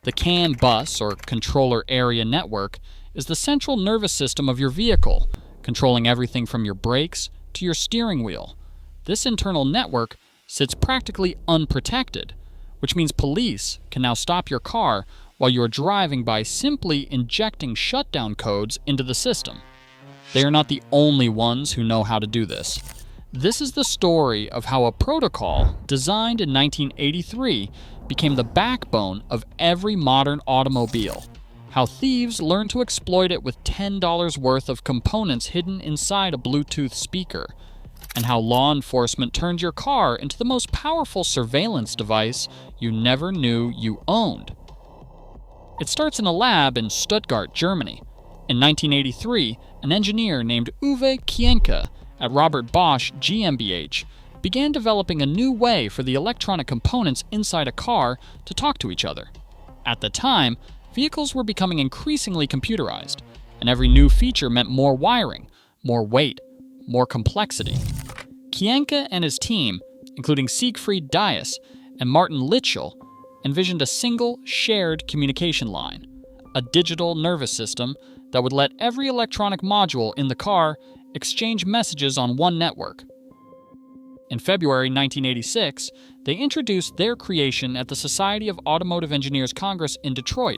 The CAN bus, or controller area network, is the central nervous system of your vehicle, controlling everything from your brakes to your steering wheel. This internal network sits practically unprotected, which means police can now stop your car while you are driving by simply injecting shutdown codes into the system. They are not the only ones who know how to do this. This is the story of how a protocol designed in 1983 became the backbone of every modern automobile, how thieves learned to exploit it with $10 worth of components hidden inside a Bluetooth speaker, and how law enforcement turned your car into the most powerful surveillance device you never knew you owned. It starts in a lab in Stuttgart, Germany. In 1983, an engineer named Uwe Kienke at Robert Bosch GmbH began developing a new way for the electronic components inside a car to talk to each other. At the time, vehicles were becoming increasingly computerized, and every new feature meant more wiring, more weight, more complexity. Kienke and his team, including Siegfried Dias and Martin Litschel, envisioned a single, shared communication line, a digital nervous system that would let every electronic module in the car exchange messages on one network. In February 1986, they introduced their creation at the Society of Automotive Engineers Congress in Detroit.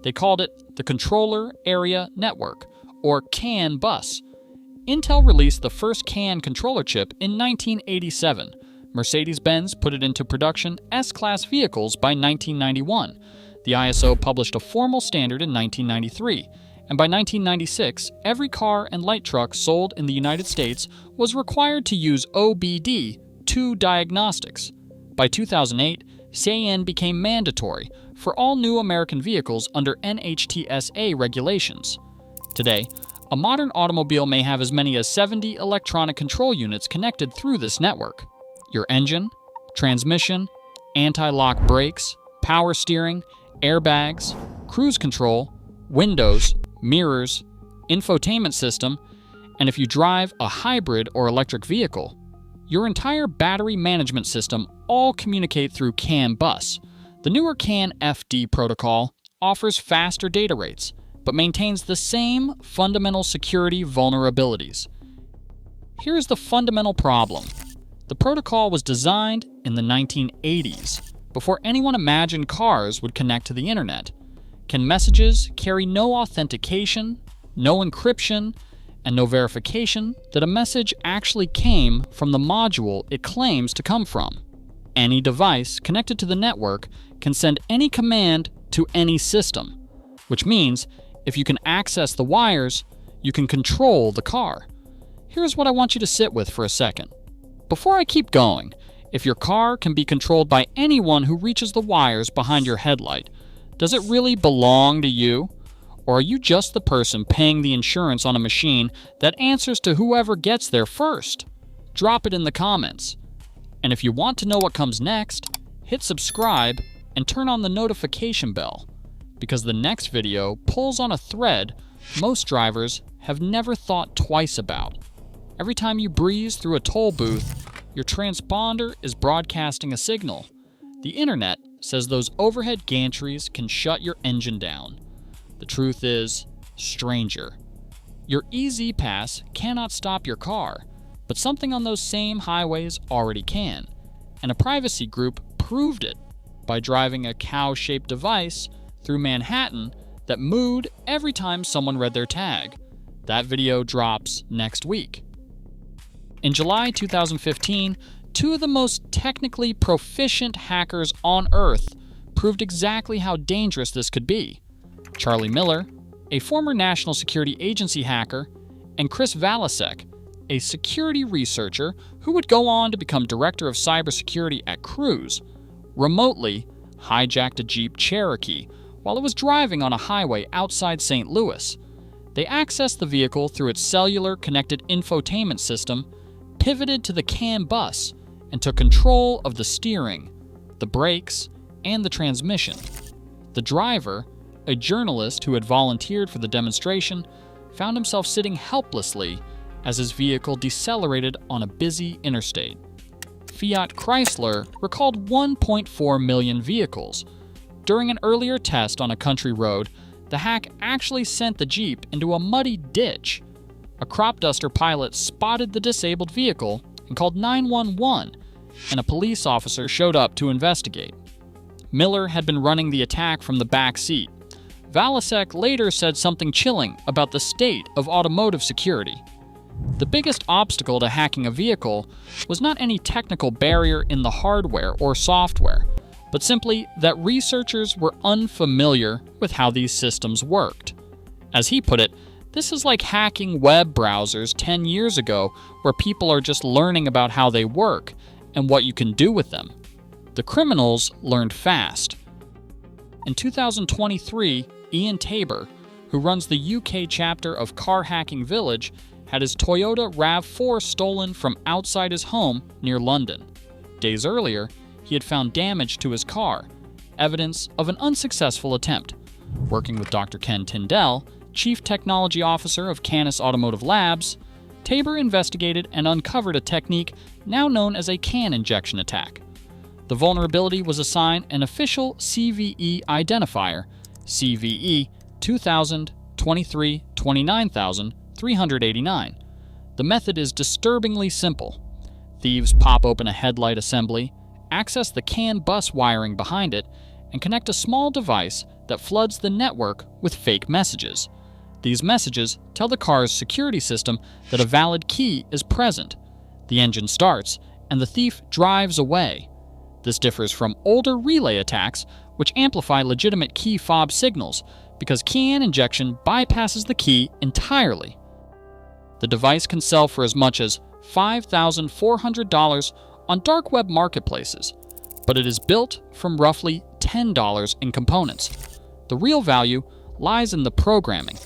They called it the Controller Area Network, or CAN bus. Intel released the first CAN controller chip in 1987. Mercedes-Benz put it into production S-Class vehicles by 1991. The ISO published a formal standard in 1993. And by 1996, every car and light truck sold in the United States was required to use OBD2 diagnostics. By 2008, CAN became mandatory for all new American vehicles under NHTSA regulations. Today, a modern automobile may have as many as 70 electronic control units connected through this network. Your engine, transmission, anti-lock brakes, power steering, airbags, cruise control, windows, mirrors, infotainment system, and if you drive a hybrid or electric vehicle, your entire battery management system all communicate through CAN bus. The newer CAN FD protocol offers faster data rates, but maintains the same fundamental security vulnerabilities. Here is the fundamental problem. The protocol was designed in the 1980s, before anyone imagined cars would connect to the internet. Can messages carry no authentication, no encryption, and no verification that a message actually came from the module it claims to come from? Any device connected to the network can send any command to any system, which means if you can access the wires, you can control the car. Here's what I want you to sit with for a second. Before I keep going, if your car can be controlled by anyone who reaches the wires behind your headlight, does it really belong to you? Or are you just the person paying the insurance on a machine that answers to whoever gets there first? Drop it in the comments. And if you want to know what comes next, hit subscribe and turn on the notification bell, because the next video pulls on a thread most drivers have never thought twice about. Every time you breeze through a toll booth, your transponder is broadcasting a signal. The internet says those overhead gantries can shut your engine down. The truth is, stranger. Your EZ Pass cannot stop your car, but something on those same highways already can. And a privacy group proved it by driving a cow-shaped device through Manhattan that mooed every time someone read their tag. That video drops next week. In July 2015, two of the most technically proficient hackers on Earth proved exactly how dangerous this could be. Charlie Miller, a former National Security Agency hacker, and Chris Valasek, a security researcher who would go on to become director of cybersecurity at Cruise, remotely hijacked a Jeep Cherokee while it was driving on a highway outside St. Louis. They accessed the vehicle through its cellular connected infotainment system, pivoted to the CAN bus, and took control of the steering, the brakes, and the transmission. The driver, a journalist who had volunteered for the demonstration, found himself sitting helplessly as his vehicle decelerated on a busy interstate. Fiat Chrysler recalled 1.4 million vehicles, during an earlier test on a country road, the hack actually sent the Jeep into a muddy ditch. A crop duster pilot spotted the disabled vehicle and called 911, and a police officer showed up to investigate. Miller had been running the attack from the back seat. Valasek later said something chilling about the state of automotive security. The biggest obstacle to hacking a vehicle was not any technical barrier in the hardware or software, but simply that researchers were unfamiliar with how these systems worked. As he put it, this is like hacking web browsers 10 years ago, where people are just learning about how they work and what you can do with them. The criminals learned fast. In 2023, Ian Tabor, who runs the UK chapter of Car Hacking Village, had his Toyota RAV4 stolen from outside his home near London. Days earlier, he had found damage to his car, evidence of an unsuccessful attempt. Working with Dr. Ken Tyndall, Chief Technology Officer of Canis Automotive Labs, Tabor investigated and uncovered a technique now known as a CAN injection attack. The vulnerability was assigned an official CVE identifier, CVE 2000 23 29389. The method is disturbingly simple. Thieves pop open a headlight assembly, access the CAN bus wiring behind it, and connect a small device that floods the network with fake messages. These messages tell the car's security system that a valid key is present. The engine starts, and the thief drives away. This differs from older relay attacks, which amplify legitimate key fob signals, because CAN injection bypasses the key entirely. The device can sell for as much as $5,400 on dark web marketplaces, but it is built from roughly $10 in components. The real value lies in the programming.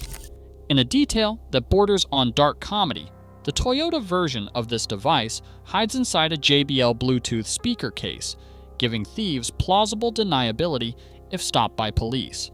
In a detail that borders on dark comedy, the Toyota version of this device hides inside a JBL Bluetooth speaker case, giving thieves plausible deniability if stopped by police.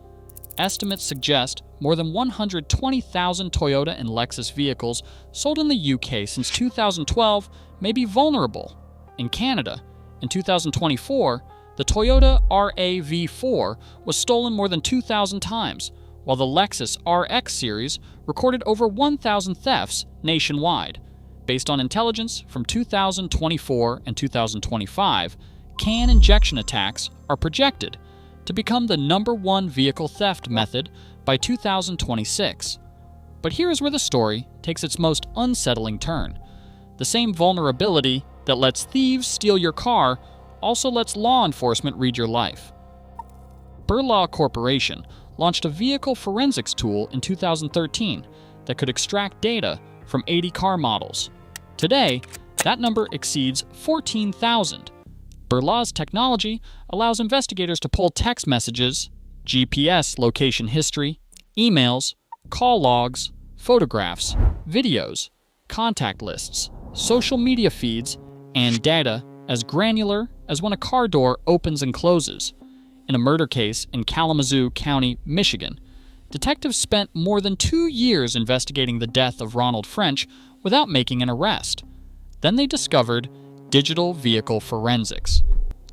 Estimates suggest more than 120,000 Toyota and Lexus vehicles sold in the UK since 2012 may be vulnerable. In Canada, in 2024, the Toyota RAV4 was stolen more than 2,000 times, while the Lexus RX series recorded over 1,000 thefts nationwide. Based on intelligence from 2024 and 2025, CAN injection attacks are projected to become the #1 vehicle theft method by 2026. But here is where the story takes its most unsettling turn. The same vulnerability that lets thieves steal your car also lets law enforcement read your life. Berla Corporation launched a vehicle forensics tool in 2013 that could extract data from 80 car models. Today, that number exceeds 14,000. Berla's technology allows investigators to pull text messages, GPS location history, emails, call logs, photographs, videos, contact lists, social media feeds, and data as granular as when a car door opens and closes. In a murder case in Kalamazoo County, Michigan, detectives spent more than 2 years investigating the death of Ronald French without making an arrest. Then they discovered digital vehicle forensics.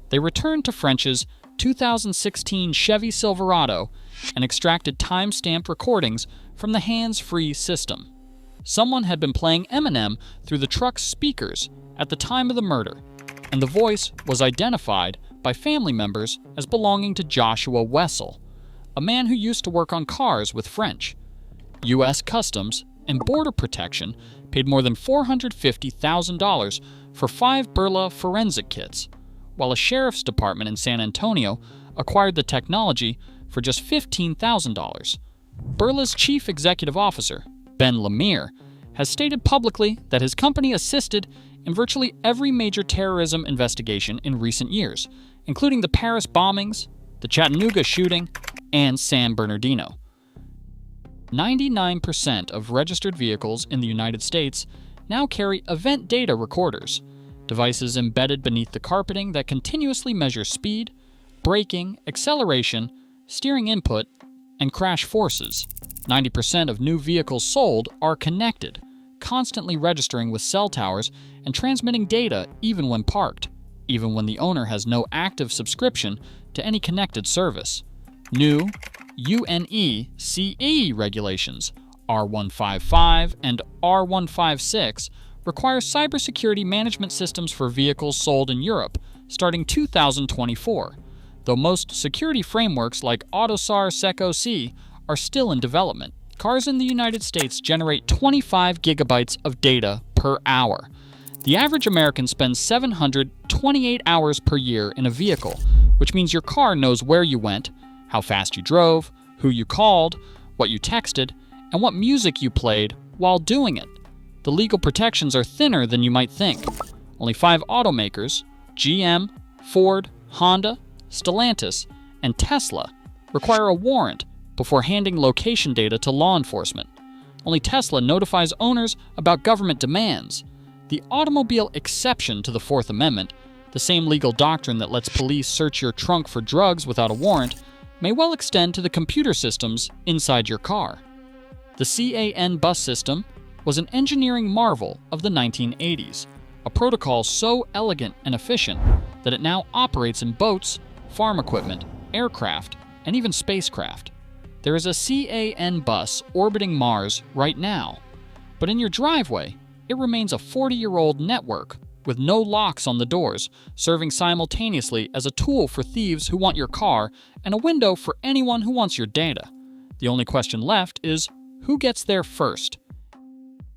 They returned to French's 2016 Chevy Silverado and extracted time-stamped recordings from the hands-free system. Someone had been playing Eminem through the truck's speakers at the time of the murder, and the voice was identified by family members as belonging to Joshua Wessel, a man who used to work on cars with French. U.S. Customs and Border Protection paid more than $450,000 for 5 Berla forensic kits, while a sheriff's department in San Antonio acquired the technology for just $15,000. Berla's chief executive officer, Ben Lemire, has stated publicly that his company assisted in virtually every major terrorism investigation in recent years, including the Paris bombings, the Chattanooga shooting, and San Bernardino. 99% of registered vehicles in the United States now carry event data recorders, devices embedded beneath the carpeting that continuously measure speed, braking, acceleration, steering input, and crash forces. 90% of new vehicles sold are connected, constantly registering with cell towers and transmitting data even when parked, even when the owner has no active subscription to any connected service. New UNECE regulations, R155 and R156, require cybersecurity management systems for vehicles sold in Europe starting 2024, though most security frameworks like AUTOSAR SecOC are still in development. Cars in the United States generate 25 gigabytes of data per hour. The average American spends 728 hours per year in a vehicle, which means your car knows where you went, how fast you drove, who you called, what you texted, and what music you played while doing it. The legal protections are thinner than you might think. Only 5 automakers, GM, Ford, Honda, Stellantis, and Tesla, require a warrant before handing location data to law enforcement. Only Tesla notifies owners about government demands. The automobile exception to the Fourth Amendment, the same legal doctrine that lets police search your trunk for drugs without a warrant, may well extend to the computer systems inside your car. The CAN-bus system was an engineering marvel of the 1980s, a protocol so elegant and efficient that it now operates in boats, farm equipment, aircraft, and even spacecraft. There is a CAN bus orbiting Mars right now, but in your driveway, it remains a 40-year-old network with no locks on the doors, serving simultaneously as a tool for thieves who want your car and a window for anyone who wants your data. The only question left is, who gets there first?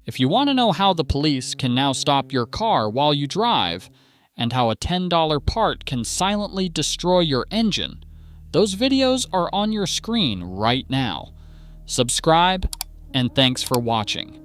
If you want to know how the police can now stop your car while you drive, and how a $10 part can silently destroy your engine, those videos are on your screen right now. Subscribe, and thanks for watching.